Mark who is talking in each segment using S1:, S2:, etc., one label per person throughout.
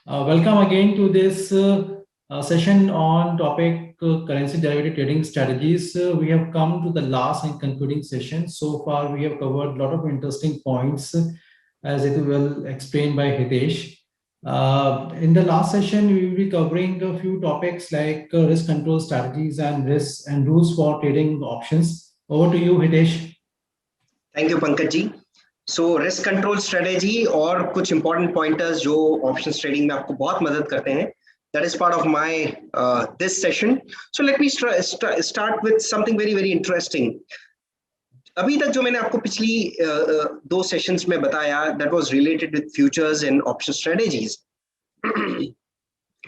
S1: Welcome again to this session on topic currency derivative trading strategies. We have come to the last and concluding session. So far, we have covered a lot of interesting points as it will explained by Hitesh. In the last session, we will be covering a few topics like risk control strategies and risks and rules for trading options. Over to you, Hitesh.
S2: Thank you Pankaj ji. So risk control strategy और कुछ important pointers जो options trading में आपको बहुत मदद करते हैं, that is part of my this session. So let me start with something very very interesting. अभी तक जो मैंने आपको पिछली दो सेशंस में बताया, that was related with futures and option strategies.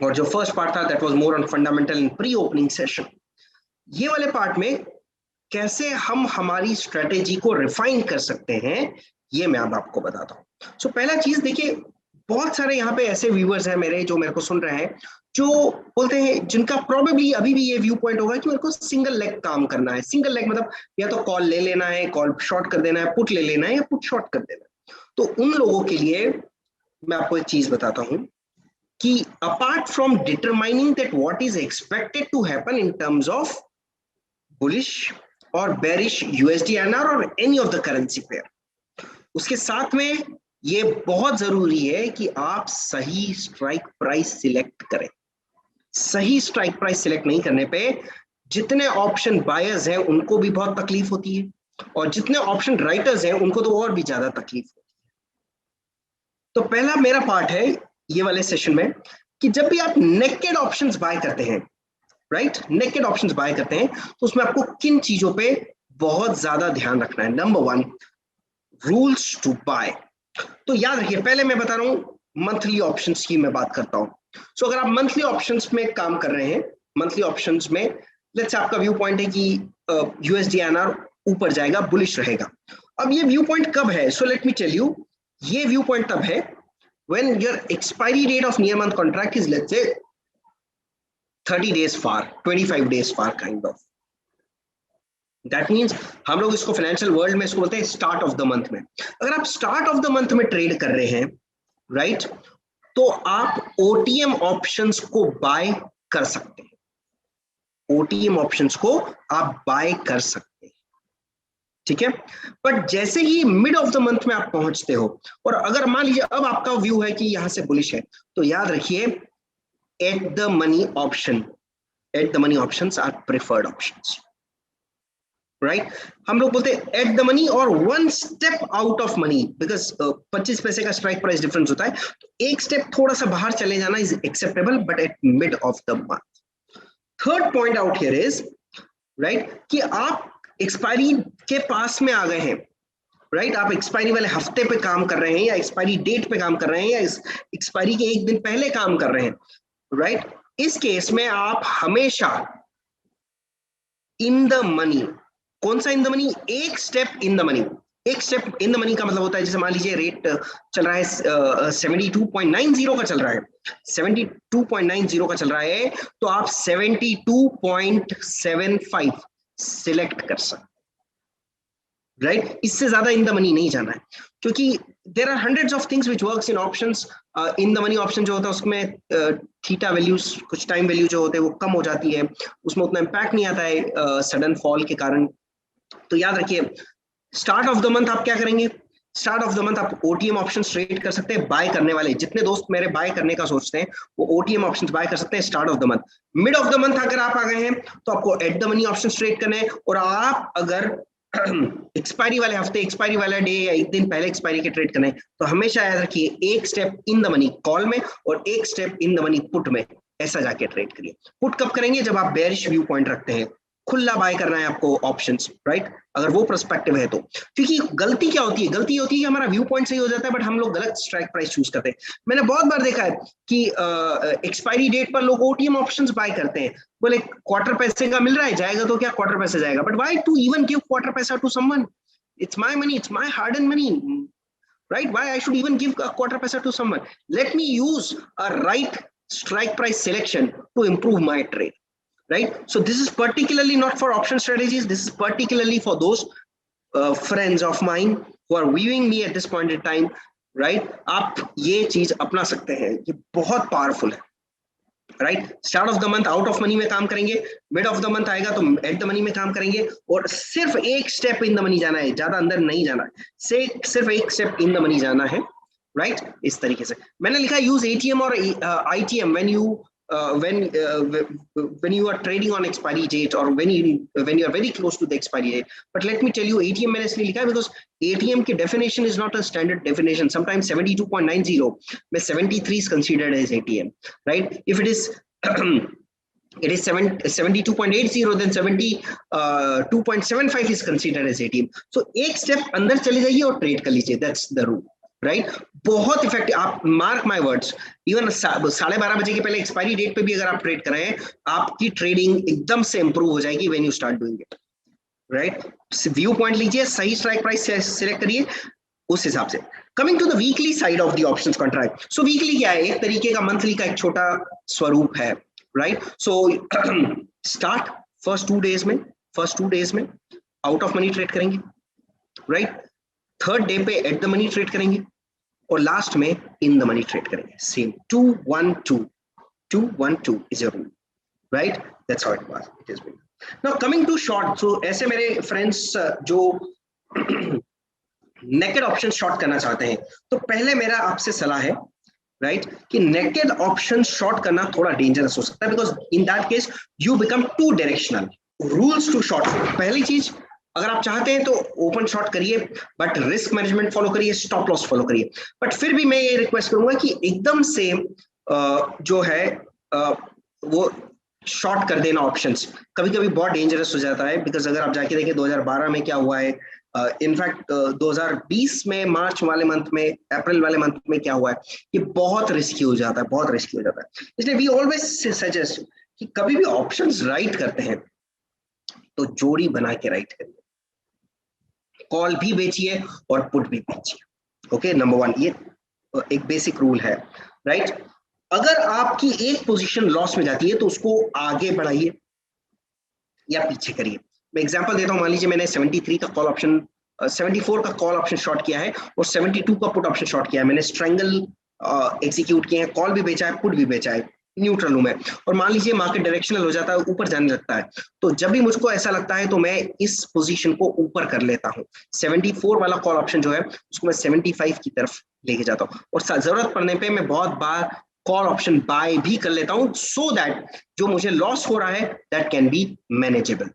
S2: और जो फर्स्ट पार्ट था that was more on fundamental and pre opening session. ये वाले पार्ट में कैसे हम हमारी स्ट्रेटेजी को रिफाइन कर सकते हैं, ये मैं अब आपको बताता हूं. सो पहला चीज देखिए, बहुत सारे यहाँ पे ऐसे व्यूअर्स हैं मेरे जो मेरे को सुन रहे हैं, जो बोलते हैं, जिनका प्रोबेबली अभी भी ये व्यू पॉइंट होगा कि मेरे को सिंगल लेग काम करना है. सिंगल लेग मतलब या तो कॉल ले लेना है, कॉल शॉर्ट कर देना है, पुट ले लेना है या पुट शॉर्ट कर देना है. तो उन लोगों के लिए मैं आपको एक चीज बताता हूं कि apart from determining that what is expected to happen in terms of bullish और बेरिश USD/INR और any of the currency pair, उसके साथ में ये बहुत जरूरी है कि आप सही स्ट्राइक प्राइस सिलेक्ट करें. सही स्ट्राइक प्राइस सिलेक्ट नहीं करने पे जितने ऑप्शन बायर्स हैं उनको भी बहुत तकलीफ होती है, और जितने ऑप्शन राइटर्स हैं उनको तो और भी ज्यादा तकलीफ होती है. तो पहला मेरा पार्ट है ये वाले सेशन में कि जब भी आप नेकेड ऑप्शंस बाय करते हैं, राइट, नेकेड ऑप्शंस बाय करते हैं, तो उसमें आपको किन चीजों पे बहुत ज्यादा ध्यान रखना है. Number one, rules to buy. तो याद रखिए, पहले मैं बता रहा हूं मंथली ऑप्शंस की मैं बात करता हूं. सो अगर आप मंथली ऑप्शंस में काम कर रहे हैं, मंथली ऑप्शंस में लेट्स से आपका व्यू पॉइंट है कि USD/INR ऊपर जाएगा, बुलिश रहेगा. अब ये व्यू पॉइंट कब है? So let me tell you, ये व्यू पॉइंट तब है when your expiry date of near month contract is let's say 30 days far, 25 days far kind of. That means हम लोग इसको फाइनेंशियल वर्ल्ड में इसको बोलते हैं स्टार्ट ऑफ द मंथ में. अगर आप स्टार्ट ऑफ द मंथ में ट्रेड कर रहे हैं, राइट, तो आप OTM ऑप्शंस को बाय कर सकते हैं. OTM ऑप्शंस को आप बाय कर सकते हैं, ठीक है. बट जैसे ही मिड ऑफ द मंथ में आप पहुंचते हो, और अगर मान लीजिए अब आपका व्यू है कि यहां से बुलिश है, तो याद रखिए at the money options are preferred options, right. हम लोग बोलते हैं at the money और one step out of money, because 25 पैसे का स्ट्राइक प्राइस डिफरेंस होता है, तो एक स्टेप थोड़ा सा बाहर चले जाना is acceptable, but at mid of the month. Third point out here is, right, कि आप एक्सपायरी के पास में आ गए हैं, राइट, आप एक्सपायरी वाले हफ्ते पे काम कर रहे हैं, या एक्सपायरी डेट पे काम कर रहे हैं, या एक्सपायरी के एक दिन पहले काम कर रहे हैं, राइट. इस केस में आप हमेशा इन द मनी, कौन सा इन द मनी? एक स्टेप इन द मनी. एक स्टेप इन द मनी का मतलब होता है, जैसे मान लीजिए रेट चल रहा है 72.90 का चल रहा है, 72.90 का चल रहा है, तो आप 72.75 सिलेक्ट कर सकते, राइट. इससे ज्यादा इन द मनी नहीं जाना है, क्योंकि there are hundreds of things which works in options. In the money option जो होता है उसमें थीटा वैल्यूज, कुछ टाइम वैल्यू जो होते हैं वो कम हो जाती है, उसमें उतना इंपैक्ट नहीं आता है सडन फॉल के कारण. तो याद रखिए, स्टार्ट ऑफ द मंथ आप क्या करेंगे? स्टार्ट ऑफ द मंथ आप OTM ऑप्शन ट्रेड कर सकते हैं. बाय करने वाले जितने दोस्त मेरे बाय करने का सोचते हैं, वो OTM ऑप्शंस बाय कर सकते हैं start of the month. Mid of the month अगर आप आ गए हैं, तो आपको eight the money option trade करना है, और आप अगर एक्सपायरी वाले हफ्ते, एक्सपायरी वाला डे या एक दिन पहले एक्सपायरी के ट्रेड करना है, तो हमेशा याद रखिए एक step in the money call में और एक step in the money put में, ऐसा जाके ट्रेड करिए. पुट कब करेंगे? जब आप बेयरिश व्यू पॉइंट रखते हैं, खुला बाय करना है आपको ऑप्शंस, राइट, अगर वो पर्सपेक्टिव है तो. क्योंकि गलती क्या होती है? गलती होती है कि हमारा व्यू पॉइंट सही हो जाता है, बट हम लोग गलत स्ट्राइक प्राइस चूज करते हैं. मैंने बहुत बार देखा है कि एक्सपायरी डेट पर लोग OTM ऑप्शंस बाय करते हैं, बोले क्वार्टर पैसे का मिल रहा है, जाएगा तो क्या क्वार्टर पैसे जाएगा. But why to even give quarter पैसा to someone? It's my money, it's my hard and money, right? Why I should even give a quarter paisa to someone? Let me use a right strike price selection to improve my trade, right? So this is particularly not for option strategies. This is particularly for those friends of mine who are viewing me at this point in time, right आप ये चीज अपना सकते हैं, ये बहुत powerful है, right. Start of the month out of money में काम करेंगे, मिड ऑफ द मंथ आएगा तो एट द मनी में काम करेंगे, और सिर्फ एक स्टेप इन द मनी जाना है, ज्यादा अंदर नहीं जाना है, सिर्फ एक स्टेप इन द मनी जाना है, राइट। इस तरीके से मैंने लिखा यूज एटीएम और ITM when you are trading on expiry date or when you are very close to the expiry date. But let me tell you, ATM मैंने इसलिए लिखा है because ATM की definition is not a standard definition. Sometimes 72.90 में 73 is considered as ATM, right? If it is it is 72.80, then 72.75 is considered as ATM. So एक step अंदर चले जाइए और trade कर लीजिए, that's the rule. राइट बहुत इफेक्टिव, आप मार्क माय वर्ड्स, इवन 12:30 बजे के पहले एक्सपायरी डेट पे भी अगर आप ट्रेड कर रहे हैं, आपकी ट्रेडिंग एकदम से इंप्रूव हो जाएगी when you start doing it, right. View point लीजिए, सही स्ट्राइक प्राइस सिलेक्ट करिए उस हिसाब से। Coming to the weekly side of the options contract, so weekly क्या है, एक तरीके का मंथली का एक छोटा स्वरूप है, right. So start first 2 days में आउट ऑफ मनी ट्रेड करेंगे, राइट। थर्ड डे पे एट द मनी ट्रेड करेंगे, और लास्ट में इन द मनी ट्रेड करेंगे, same 2-1-2 is your rule, right. That's how it is been. Now coming to short, so ऐसे मेरे फ्रेंड्स जो नेकेड ऑप्शन शॉर्ट करना चाहते हैं, तो पहले मेरा आपसे सलाह है, राइट, कि नेकेड ऑप्शन शॉर्ट करना थोड़ा डेंजरस हो सकता है, because in that case you become too directional. Rules to short, पहली चीज अगर आप चाहते हैं तो ओपन शॉर्ट करिए, बट रिस्क मैनेजमेंट फॉलो करिए, स्टॉप लॉस फॉलो करिए। बट फिर भी मैं ये रिक्वेस्ट करूंगा कि एकदम से जो है वो शॉर्ट कर देना ऑप्शंस कभी कभी बहुत डेंजरस हो जाता है, बिकॉज अगर आप जाके देखें 2012 में क्या हुआ है, इनफैक्ट 2020 में मार्च वाले मंथ में, अप्रैल वाले मंथ में क्या हुआ है, ये बहुत रिस्की हो जाता है, बहुत रिस्की हो जाता है। इसलिए वी ऑलवेज सजेस्ट कि कभी भी ऑप्शंस राइट करते हैं तो जोड़ी बना के राइट करिए, कॉल भी बेचिए और पुट भी बेचिए, ओके। नंबर 1 ये एक बेसिक रूल है, राइट। अगर आपकी एक पोजीशन लॉस में जाती है तो उसको आगे बढ़ाइए या पीछे करिए। मैं एग्जांपल देता हूं, मान लीजिए मैंने 73 का कॉल ऑप्शन 74 का कॉल ऑप्शन शॉर्ट किया है और 72 का पुट ऑप्शन शॉर्ट किया है, मैंने स्ट्रैंगल एग्जीक्यूट किए हैं, कॉल भी बेचा है, पुट भी बेचा है, न्यूट्रल हूं मैं, और मान लीजिए मार्केट डायरेक्शनल हो जाता है, ऊपर जाने लगता है, तो जब भी मुझको ऐसा लगता है तो मैं इस पोजीशन को ऊपर कर लेता हूं। 74 वाला कॉल ऑप्शन जो है उसको मैं 75 की तरफ लेके जाता हूं, और जरूरत पड़ने पे मैं बहुत बार कॉल ऑप्शन बाय भी कर लेता हूं, सो दैट जो मुझे लॉस हो रहा है that can be manageable.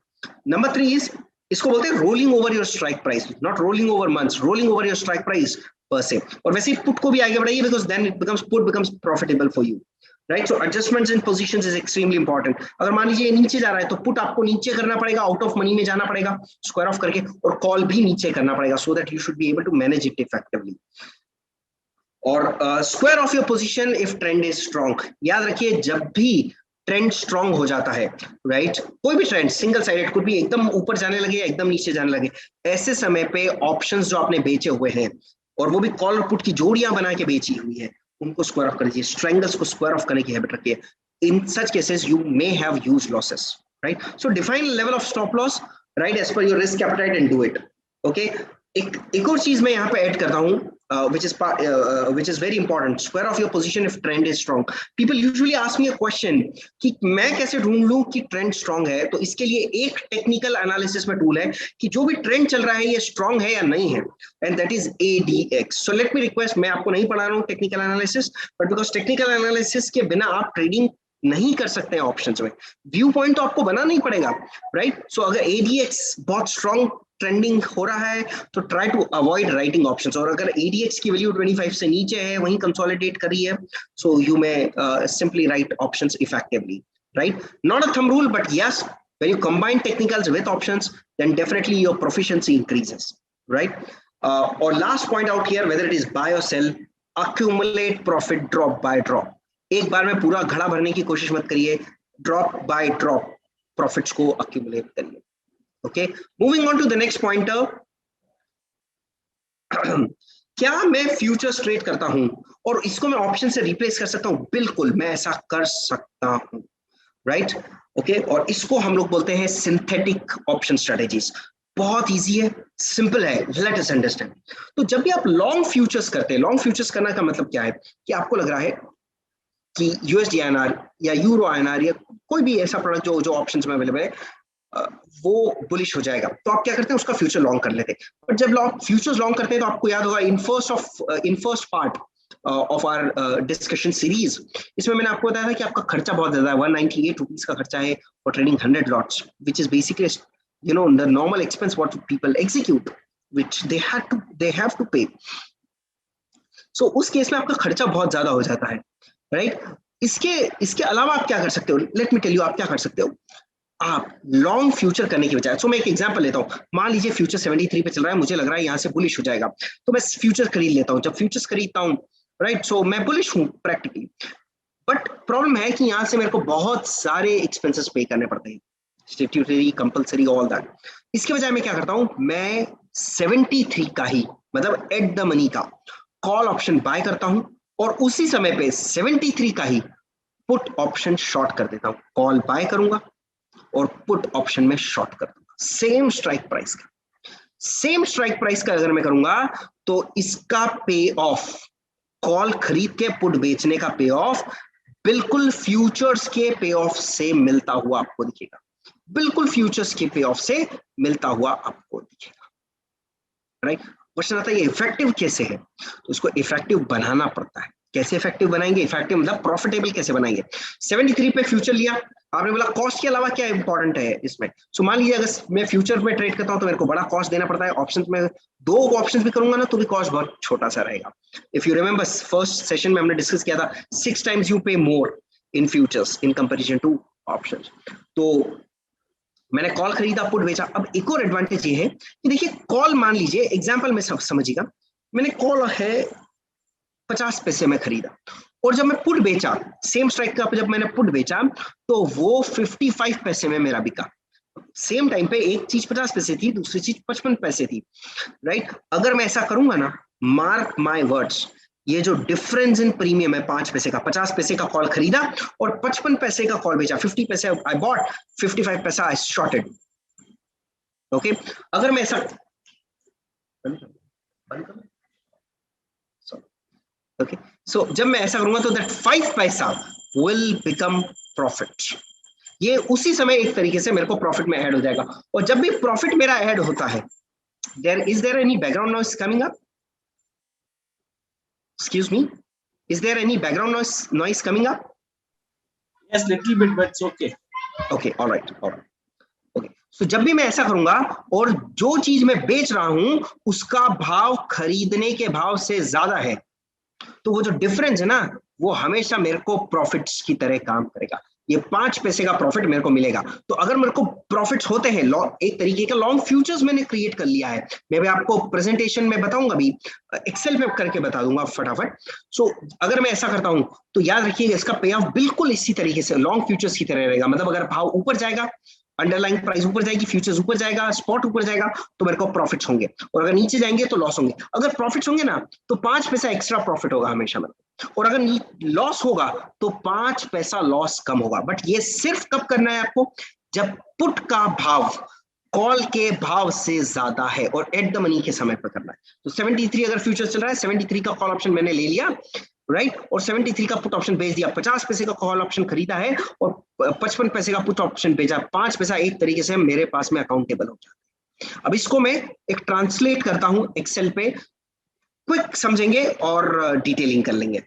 S2: Number 3 is, इसको बोलते हैं rolling over your strike price, not rolling over months, rolling over your strike price पर से। और वैसे पुट को भी आगे बढ़ाइए, because then it becomes, put becomes profitable for you, right. So adjustments in positions is extremely important. अगर मान लीजिए नीचे जा रहा है तो पुट आपको नीचे करना पड़ेगा, आउट ऑफ मनी में जाना पड़ेगा स्क्वायर ऑफ करके, और कॉल भी नीचे करना पड़ेगा, so that you should be able to manage it effectively. और square off your position if trend is strong, याद रखिए जब भी ट्रेंड स्ट्रॉन्ग हो जाता है, राइट, कोई भी ट्रेंड सिंगल साइडेड, कुछ भी एकदम ऊपर जाने लगे या एकदम नीचे जाने लगे, ऐसे समय पे ऑप्शंस जो आपने बेचे हुए हैं और वो भी कॉल और पुट की जोड़ियां बना के बेची हुई है, उनको स्क्वायर ऑफ कर दीजिए, स्ट्रेंगल्स को स्क्वायर ऑफ करने की हैबिट रखिए। In such cases you may have huge losses, right. So define level of stop loss, right, as per your risk appetite and do it, okay. एक और चीज मैं यहाँ पे ऐड करता हूँ, which is very important, square off your position if trend is strong. People usually ask me a question कि मैं कैसे ढूंढ लूं कि ट्रेंड स्ट्रांग है, तो इसके लिए एक टेक्निकल एनालिसिस में टूल है कि जो भी ट्रेंड चल रहा है ये स्ट्रांग है या नहीं है, and that is ADX. So let me request, मैं आपको नहीं पढ़ा रहा हूँ technical analysis, but because technical analysis के बिना आप ट्रेडिंग नहीं कर सकते हैं ऑप्शंस में, व्यू पॉइंट तो आपको बनाना ही पड़ेगा, राइट। सो अगर ADX बहुत स्ट्रांग ट्रेंडिंग हो रहा है तो try to avoid writing options, और अगर ADX की वैल्यू 25 से नीचे है, वहीं कंसोलिडेट कर रही है, so you may simply write options effectively, right. Not a thumb rule, but yes, when you combine technicals with options, then definitely your proficiency increases, right? Or last point out here, whether it is buy or sell, accumulate profit drop by drop. एक बार में पूरा घड़ा भरने की कोशिश मत करिए, drop by drop profits को accumulate करिए, okay? Moving on to the next pointer. क्या मैं फ्यूचर्स ट्रेड करता हूं और इसको मैं ऑप्शन से रिप्लेस कर सकता हूं? बिल्कुल, मैं ऐसा कर सकता हूं, राइट, ओके। और इसको हम लोग बोलते हैं सिंथेटिक ऑप्शन स्ट्रेटेजीज। बहुत इजी है, सिंपल है, लेट अस अंडरस्टैंड। तो जब भी आप लॉन्ग फ्यूचर्स करते हैं, लॉन्ग फ्यूचर्स करने का मतलब क्या है कि आपको लग रहा है कि यूएसडी आईएनआर या यूरो आईएनआर या कोई भी ऐसा प्रोडक्ट जो जो ऑप्शंस में अवेलेबल है वो बुलिश हो जाएगा, तो आप क्या करते हैं, उसका फ्यूचर लॉन्ग कर लेते हैं। बट जब आप फ्यूचर्स लॉन्ग करते हैं तो आपको याद होगा in first part of our discussion series, इसमें मैंने आपको बताया था कि आपका खर्चा बहुत ज्यादा है, 198 रुपीज का खर्चा है for trading 100 lots, which is basically the normal expense what people execute, which they have to pay. So उस केस में आपका खर्चा बहुत ज्यादा हो जाता है, राइट? इसके अलावा आप क्या कर सकते हो, लेट मी टेल यू आप क्या कर सकते हो। आप लॉन्ग फ्यूचर करने की बजाय, मैं एक एग्जांपल लेता हूं, मान लीजिए फ्यूचर 73 पे चल रहा है, मुझे लग रहा है यहां से बुलिश हो जाएगा, तो मैं फ्यूचर खरीद लेता हूं। जब फ्यूचर्स खरीदता हूं, राइट, सो मैं बुलिश हूं प्रैक्टिकली, बट प्रॉब्लम है कि यहां से मेरे को बहुत सारे एक्सपेंसेस पे करने पड़ते हैं, स्टैट्यूटरी, कंपलसरी, ऑल दैट। इसके बजाय मैं क्या करता हूं, मैं 73 का ही, मतलब एट द मनी का कॉल ऑप्शन बाय करता हूं, और उसी समय पे 73 का ही पुट ऑप्शन शॉर्ट कर देता हूं। कॉल बाय करूंगा और पुट ऑप्शन में शॉर्ट कर दूंगा, सेम स्ट्राइक प्राइस का अगर मैं करूंगा तो इसका पे ऑफ, कॉल खरीद के पुट बेचने का पे ऑफ बिल्कुल फ्यूचर्स के पे ऑफ से मिलता हुआ आपको दिखेगा, बिल्कुल फ्यूचर्स के पे ऑफ से मिलता हुआ आपको दिखेगा, राइट? क्वेश्चन आता है ये इफेक्टिव कैसे है, तो इसको इफेक्टिव बनाना पड़ता है। कैसे इफेक्टिव बनाएंगे, इफेक्टिव मतलब प्रॉफिटेबल कैसे बनाएंगे। 73 पे फ्यूचर लिया आपने, बोला कॉस्ट के अलावा क्या इंपॉर्टेंट है इसमें। सो मान लीजिए अगर मैं फ्यूचर में ट्रेड करता हूं तो मेरे को बड़ा कॉस्ट देना पड़ता है। ऑप्शंस में 2 ऑप्शंस भी करूंगा ना तो भी कॉस्ट बहुत छोटा सा रहेगा। If you remember first session में हमने डिस्कस किया था 6 times you pay more in futures in comparison to options. तो मैंने कॉल खरीदा, पुट बेचा। अब एक और एडवांटेज ये है कि देखिए कॉल, मान लीजिए एग्जांपल में समझिएगा, मैंने कॉल है 50 पैसे में खरीदा, और जब मैं पुट बेचा सेम स्ट्राइक का, जब मैंने पुट बेचा तो वो 55 पैसे में मेरा बिका। सेम टाइम पे एक चीज 50 पैसे थी, दूसरी चीज 55 पैसे थी, राइट? अगर मैं ऐसा करूंगा ना, मार्क माय वर्ड्स, ये जो डिफरेंस इन प्रीमियम है 5 पैसे का, 50 पैसे का कॉल खरीदा और 55 पैसे का कॉल बेचा, 50 पैसे आई बॉट, 55 पैसा आई शॉर्टेड। ओके, अगर मैं ऐसा ओके, सो जब मैं ऐसा करूंगा तो दैट 5 पैसा विल बिकम प्रॉफिट। ये उसी समय एक तरीके से मेरे को प्रॉफिट में ऐड हो जाएगा। और जब भी प्रॉफिट मेरा ऐड होता है, is there any background noise coming up? Excuse me, is there any background noise coming up?
S3: Yes, little bit, but it's okay.
S2: Okay, all right. Okay, so जब भी मैं ऐसा करूंगा और जो चीज मैं बेच रहा हूं उसका भाव खरीदने के भाव से ज्यादा है, तो वो जो डिफरेंस है ना, वो हमेशा मेरे को प्रॉफिट्स की तरह काम करेगा। ये 5 पैसे का प्रॉफिट मेरे को मिलेगा। तो अगर मेरे को प्रॉफिट्स होते हैं, एक तरीके का लॉन्ग फ्यूचर्स मैंने क्रिएट कर लिया है। मैं भी आपको प्रेजेंटेशन में बताऊंगा, भी एक्सेल पे करके बता दूंगा फटाफट। सो अगर मैं ऐसा करता हूं तो याद रखिएगा इसका पे ऑफ बिल्कुल इसी तरीके से लॉन्ग फ्यूचर्स की तरह रहेगा। मतलब अगर भाव ऊपर जाएगा, अंडरलाइन प्राइस ऊपर जाएगी, फ्यूचर्स ऊपर जाएगा, स्पॉट ऊपर जाएगा, तो मेरे को प्रॉफिट्स होंगे, और अगर नीचे जाएंगे तो लॉस होंगे। अगर प्रॉफिट्स होंगे ना तो 5 पैसा एक्स्ट्रा प्रॉफिट होगा हमेशा मेरे को, और अगर लॉस होगा तो 5 पैसा लॉस कम होगा। बट ये सिर्फ कब करना है आपको, जब पुट का भाव कॉल के भाव से ज्यादा है और एट द मनी के समय पर करना है। तो 73 अगर फ्यूचर चल रहा है, 73 का कॉल ऑप्शन मैंने ले लिया, राइट, और 73 का पुट ऑप्शन बेच दिया। 50 पैसे का कॉल ऑप्शन खरीदा है और 55 पैसे का पुट ऑप्शन बेचा। 5 पैसा एक तरीके से मेरे पास में अकाउंटेबल हो जाता है। अब इसको मैं एक ट्रांसलेट करता हूं एक्सेल पे, क्विक समझेंगे और डिटेलिंग कर लेंगे।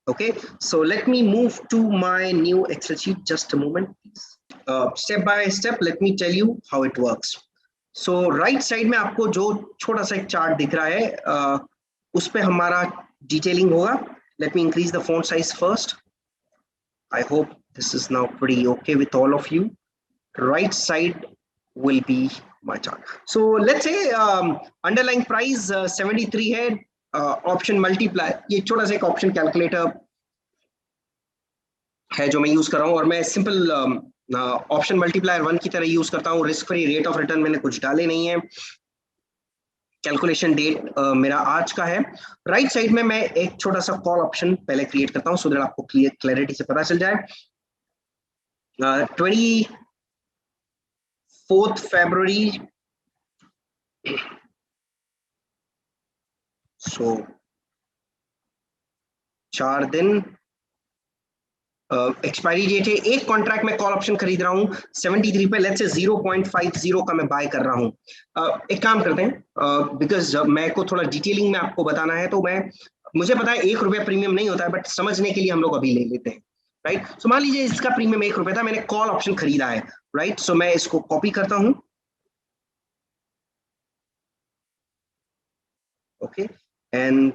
S2: Okay, so let me move to my new Excel sheet. Just a moment, please. Step by step, let me tell you how it works. So right side में आपको जो छोटा सा एक चार्ट दिख रहा है, उस पे हमारा डिटेलिंग होगा। Let me increase the font size first. I hope this is now pretty okay with all of you. Right side will be my chart. So let's say underlying price 73 है, option multiply, ये छोटा सा एक option calculator है जो मैं use कर रहा हूं, और मैं सिंपल ऑप्शन मल्टीप्लायर 1 की तरह यूज करता हूं। Risk free rate of return मैंने कुछ डाले नहीं है। कैलकुलेशन डेट मेरा आज का है। राइट साइड में मैं एक छोटा सा कॉल ऑप्शन पहले क्रिएट करता हूं, सो दैट आपको क्लैरिटी से पता चल जाए। 4th February. So 4 दिन एक्सपायरी डेट है। एक कॉन्ट्रैक्ट में कॉल ऑप्शन खरीद रहा हूं 73 पे, लेट्स से 0.50 का मैं बाय कर रहा हूं। एक काम करते हैं, बिकॉज मैं को थोड़ा डिटेलिंग में आपको बताना है, तो मुझे पता है 1 रुपया प्रीमियम नहीं होता है, बट समझने के लिए हम लोग अभी ले लेते हैं, राइट। सो मान लीजिए इसका प्रीमियम 1 रुपया था, मैंने कॉल ऑप्शन खरीदा है, राइट। सो मैं इसको कॉपी करता हूं, okay, and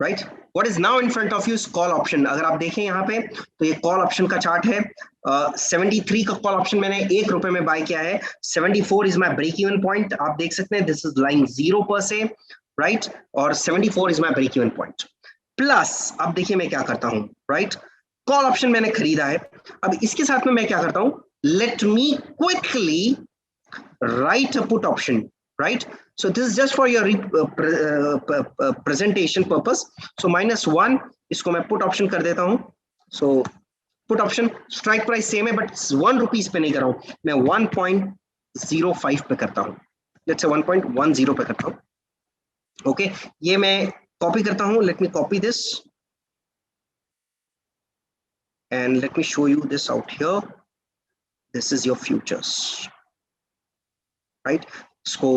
S2: right, what is now in front of you is call option. अगर आप देखें यहाँ पे तो ये कॉल ऑप्शन का चार्ट है। 73 का कॉल ऑप्शन मैंने 1 रुपए में बाय किया है। 74 is my break even point, आप देख सकते हैं दिस इज लाइन 0 पर से, राइट, और 74 is my break even point. Plus अब देखिए मैं क्या करता हूँ, राइट, कॉल ऑप्शन मैंने खरीदा है। अब इसके साथ में मैं क्या करता हूँ, let me quickly right a put option, right? So this is just for your presentation purpose. So -1 इसको मैं put option कर देता हूं। So put option strike price same है, but 1 रुपीस पे नहीं कर रहा हूं, मैं 1.05 पे करता हूं, let's say 1.10 पे करता हूं। ओके, ये मैं कॉपी करता हूं, let me copy this and let me show you this out here. This is your futures, right? इसको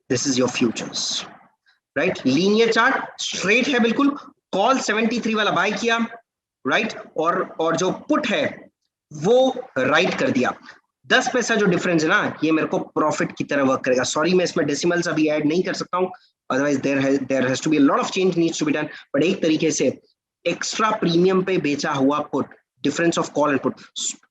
S2: this is your futures, right. Linear chart straight है बिल्कुल, कॉल 73 वाला बाय किया, राइट, और जो पुट है वो राइट कर दिया। 10 पैसा जो डिफरेंस है ना, ये मेरे को प्रॉफिट की तरह वर्क करेगा। सॉरी मैं इसमें डेसिमल्स अभी ऐड नहीं कर सकता हूँ, otherwise there has to be a lot of change needs to be done, but एक तरीके से एक्स्ट्रा प्रीमियम पे बेचा हुआ put, difference of call and put,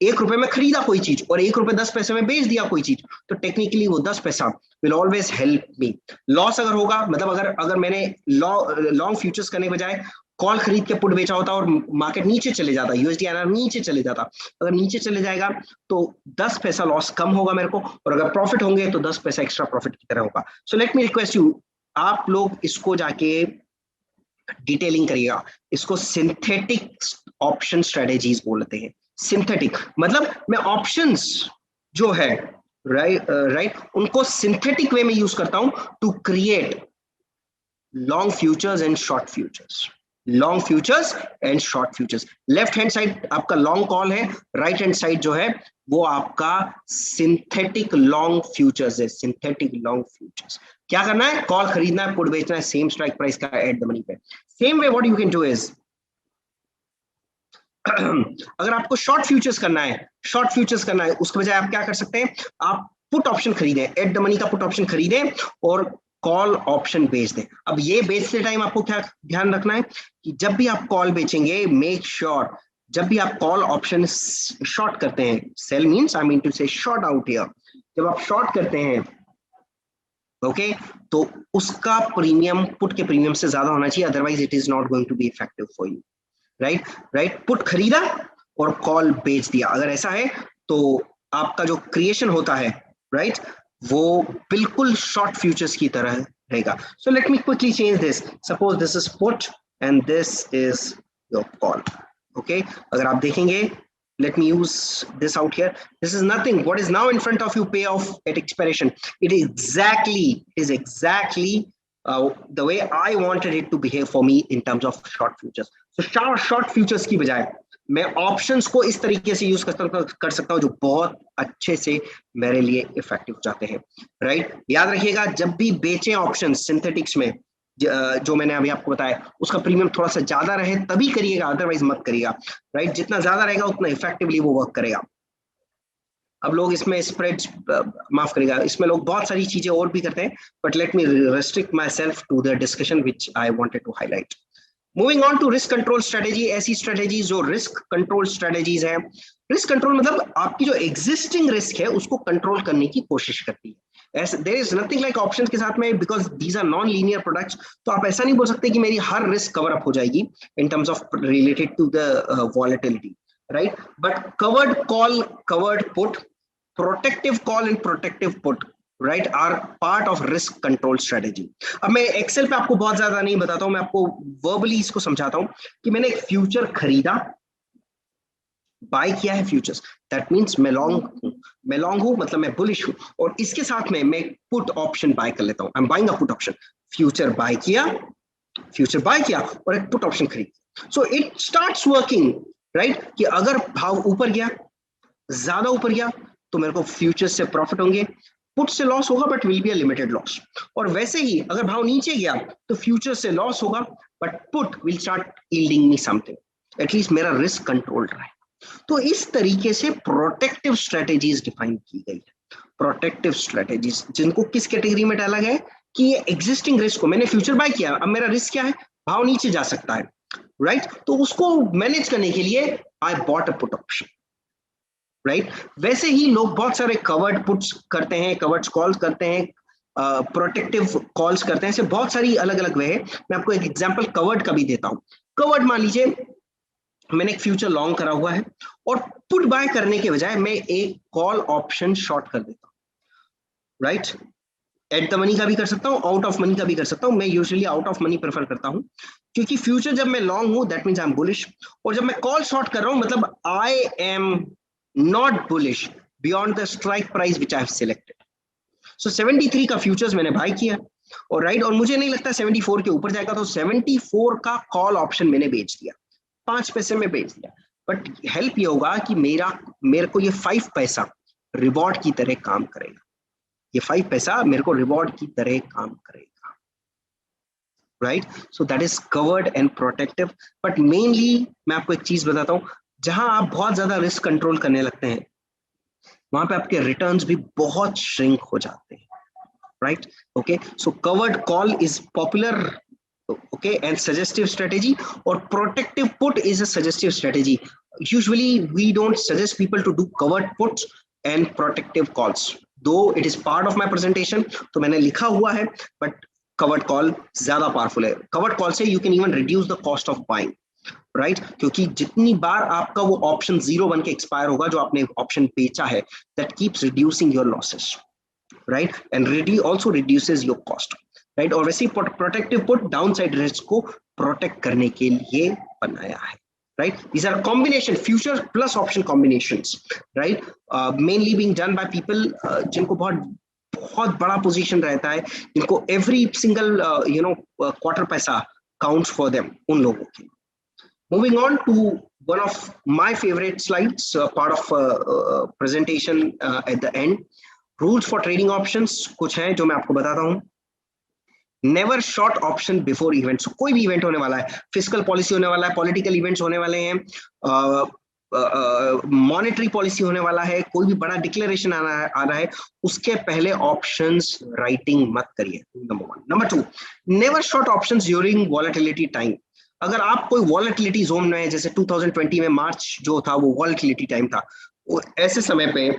S2: 1 रुपए में खरीदा कोई चीज और 1 रुपए 10 पैसे में बेच दिया कोई चीज, तो टेक्निकली वो 10 पैसा will always help me. Loss अगर होगा, मतलब अगर मैंने लॉन्ग फ्यूचर्स करने के बजाय कॉल खरीद के पुट बेचा होता और मार्केट नीचे चले जाता, यूएसडी नीचे चले जाता, अगर नीचे चले जाएगा तो 10 पैसा लॉस कम होगा मेरे को, और अगर प्रॉफिट होंगे तो 10 पैसा एक्स्ट्रा प्रॉफिट की तरह होगा। सो लेट मी रिक्वेस्ट यू, आप लोग इसको जाके डिटेलिंग करिएगा। इसको सिंथेटिक ऑप्शन स्ट्रेटेजीज बोलते हैं। सिंथेटिक मतलब मैं ऑप्शंस जो है राइट उनको सिंथेटिक वे में यूज करता हूं to create long futures and short futures, long futures and short futures. Left hand side आपका लॉन्ग कॉल है, राइट हैंड साइड जो है वो आपका सिंथेटिक लॉन्ग फ्यूचर्स है। सिंथेटिक लॉन्ग फ्यूचर्स क्या करना है, कॉल खरीदना है, पुट बेचना है, सेम स्ट्राइक प्राइस का एट द मनी पे। Same way what you can do is, अगर आपको शॉर्ट फ्यूचर्स करना है, शॉर्ट फ्यूचर्स करना है, उसके बजाय आप क्या कर सकते हैं, आप पुट ऑप्शन खरीदें, एट द मनी का पुट ऑप्शन खरीदें और कॉल ऑप्शन बेच दें। अब ये बेचते टाइम आपको क्या ध्यान रखना है कि जब भी आप कॉल बेचेंगे, मेक श्योर जब भी आप कॉल ऑप्शन शॉर्ट करते हैं, sell means I mean to say short out here, जब आप शॉर्ट करते हैं ओके तो उसका प्रीमियम पुट के प्रीमियम से ज्यादा होना चाहिए, otherwise it is not going to be effective for you, right. Put खरीदा और कॉल बेच दिया, अगर ऐसा है तो आपका जो क्रिएशन होता है राइट वो बिल्कुल शॉर्ट फ्यूचर्स की तरह रहेगा। सो let me quickly change this, suppose this is put and this is your call, okay. अगर आप देखेंगे, let me use this out here, this is nothing, what is now in front of you, payoff at expiration, it is exactly the way I wanted it to behave for me in terms of short futures. So short futures की बजाय मैं options को इस तरीके से use कर सकता हूं जो बहुत अच्छे से मेरे लिए इफेक्टिव हो जाते हैं, राइट। याद रखिएगा जब भी बेचें ऑप्शन सिंथेटिक्स में, जो मैंने अभी आपको बताया, उसका प्रीमियम थोड़ा सा ज्यादा रहे तभी करिएगा, अदरवाइज मत करिएगा, राइट। जितना ज्यादा रहेगा उतना इफेक्टिवली वो वर्क करेगा। अब लोग इसमें स्प्रेड, माफ करिएगा, इसमें लोग बहुत सारी चीजें और भी करते हैं, but let me restrict myself to the discussion which I wanted to highlight. Moving on to risk control strategy, ऐसी स्ट्रेटेजीज जो रिस्क कंट्रोल स्ट्रेटेजीज है। रिस्क कंट्रोल मतलब आपकी जो एग्जिस्टिंग रिस्क है उसको कंट्रोल करने की कोशिश करती है। There is nothing like options के साथ में, because these are non linear products, तो आप ऐसा नहीं बोल सकते कि मेरी हर रिस्क कवर अप हो जाएगी in terms of related to the volatility, right? But covered call, covered put, protective call and protective put, right, are part of risk control strategy. अब मैं एक्सेल पे आपको बहुत ज्यादा नहीं बताता हूं, मैं आपको वर्बली इसको समझाता हूं कि मैंने एक फ्यूचर खरीदा, बाय किया है फ्यूचर्स, दैट मींस मैं लॉन्ग हूं मतलब मैं बुलिश हूं, और इसके साथ में मैं पुट ऑप्शन बाय कर लेता हूं. I am buying a put option, future buy किया और एक पुट ऑप्शन खरीद. So it starts working, right, कि अगर भाव ऊपर गया, ज्यादा ऊपर गया, तो मेरे को फ्यूचर से प्रॉफिट होंगे, पुट से लॉस होगा but will be a limited loss. और वैसे ही अगर भाव नीचे गया तो फ्यूचर से लॉस होगा but put will start yielding me something, at least मेरा रिस्क कंट्रोल्ड रहे. तो इस तरीके से प्रोटेक्टिव स्ट्रेटेजीज डिफाइन की गई है. प्रोटेक्टिव स्ट्रेटेजीज जिनको किस कैटेगरी में डाला गया है कि ये एग्जिस्टिंग रिस्क को, मैंने फ्यूचर बाय किया, अब मेरा रिस्क क्या है, भाव नीचे जा सकता है, राइट, तो उसको मैनेज करने के लिए I bought a put option, right. वैसे ही लोग बहुत सारे कवर्ड पुट्स करते हैं, कवर्ड कॉल्स करते हैं, प्रोटेक्टिव कॉल्स करते हैं, ऐसे बहुत सारी अलग अलग वे है. मैं आपको एक एग्जांपल कवर्ड का भी देता हूं. कवर्ड मान लीजिए मैंने एक फ्यूचर लॉन्ग करा हुआ है और पुट बाय करने के बजाय मैं एक कॉल ऑप्शन शॉर्ट कर देता हूं, राइट. एट द मनी का भी कर सकता हूं, आउट ऑफ मनी का भी कर सकता हूं. मैं usually out of money prefer करता हूं, क्योंकि फ्यूचर जब मैं लॉन्ग हूं that means I am bullish, और जब मैं कॉल शॉर्ट कर रहा हूं मतलब I am not bullish beyond the strike price which I have selected. So 73 का फ्यूचर्स मैंने बाय किया, और राइट, और मुझे नहीं लगता 74 के ऊपर जाएगा, तो 74 का कॉल ऑप्शन मैंने बेच दिया, 5 पैसे में बेच दिया. बट हेल्प ये होगा कि मेरे को ये 5 पैसा रिवॉर्ड की तरह काम करेगा, ये 5 पैसा मेरे को रिवॉर्ड की तरह काम करेगा, right. So that is covered and protective. But mainly मैं आपको एक चीज बताता हूं, जहां आप बहुत ज्यादा रिस्क कंट्रोल करने लगते हैं वहां पे आपके रिटर्न्स भी बहुत श्रिंक हो जाते हैं, right. Okay, so covered call is popular, okay, and suggestive strategy, or protective put is a suggestive strategy. Usually we don't suggest people to do covered puts and protective calls, though it is part of my presentation, तो मैंने लिखा हुआ है, but covered call ज्यादा powerful है. covered call से you can even reduce the cost of buying, right, क्योंकि जितनी बार आपका वो ऑप्शन 0 बन के एक्सपायर होगा जो आपने ऑप्शन बेचा है, that keeps reducing your losses, right, and really also reduces your cost, right. और वैसे प्रोटेक्टिव पुट डाउनसाइड रिस्क को प्रोटेक्ट करने के लिए बनाया है, right. These are combination, future plus option combinations, right, mainly being done by people जिनको बहुत बड़ा पोजीशन रहता है, जिनको एवरी सिंगल क्वार्टर पैसा काउंट्स फॉर देम, उन लोगों के. Moving on to one of my favourite slides, part of presentation at the end. Rules for trading options कुछ है जो मैं आपको बताता हूं. Never short option before event. कोई भी इवेंट होने वाला है, फिस्कल पॉलिसी होने वाला है, पॉलिटिकल इवेंट्स होने वाले हैं, मॉनेटरी पॉलिसी होने वाला है, कोई भी बड़ा डिक्लेरेशन आ रहा है, उसके पहले ऑप्शंस राइटिंग मत करिए, number 1. Number 2, never short options during volatility time. अगर आप कोई वॉलेटिलिटी जोन में है, जैसे 2020 में मार्च जो था वो वॉलेटिलिटी टाइम था, वो ऐसे समय पे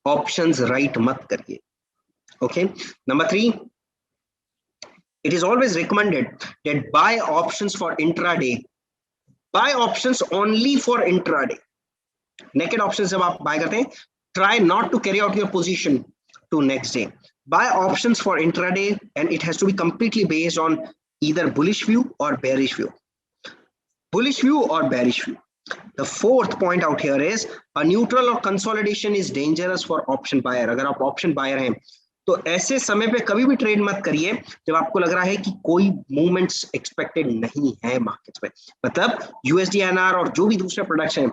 S2: ऑप्शंस राइट मत करिए, okay. Number 3, it is always recommended that buy options for intraday. Buy options only for intraday. Naked options जब आप buy करते हैं, try not to carry out your position to next day. Buy options for intraday and it has to be completely based on either bullish view or bearish view. Bullish view or bearish view. The fourth point out here is a neutral or consolidation is dangerous for option buyer. अगर आप option buyer हैं तो ऐसे समय पे कभी भी trade मत करिए जब आपको लग रहा है कि कोई मूवमेंट्स एक्सपेक्टेड नहीं है मार्केट्स में. मतलब USD/INR और जो भी दूसरे प्रोडक्ट्स हैं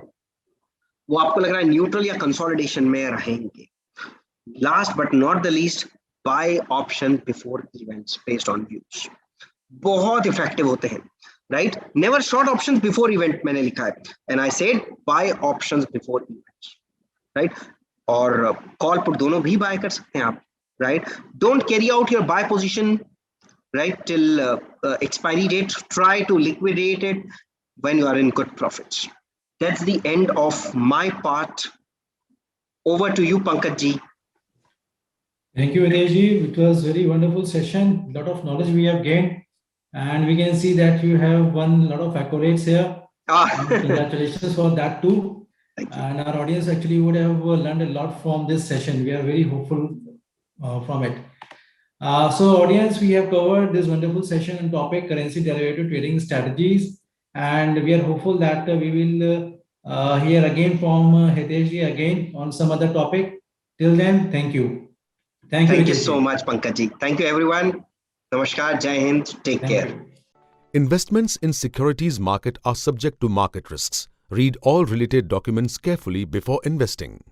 S2: वो आपको लग रहा है न्यूट्रल या कंसोलिडेशन में रहेंगे. Last but not the least, by option before events based on views. बहुत इफेक्टिव होते हैं, right. Never short options before event मैंने लिखा है, and I said bye options before events, right. और कॉल पुट दोनों भी बाय कर सकते हैं आप, right. Don't carry out your buy position, right, till expiry date. Try to liquidate it when you are in good profits. That's the end of my part. Over to you, Pankaj ji.
S1: Thank you, Videshji. It was very wonderful session. Lot of knowledge we have gained, and we can see that you have won a lot of accolades here. And congratulations for that too.
S2: Thank you.
S1: And our audience actually would have learned a lot from this session. We are very hopeful from it. So audience, we have covered this wonderful session on topic currency derivative trading strategies, and we are hopeful that we will hear again from Hiteshji again on some other topic. Till then, thank you.
S2: Thank you
S1: Hiteshji.
S2: so much, Pankaj. Thank you, everyone. Namaskar, Jai Hind. Take
S1: Thank
S2: care.
S1: you.
S4: Investments in securities market are subject to market risks. Read all related documents carefully before investing.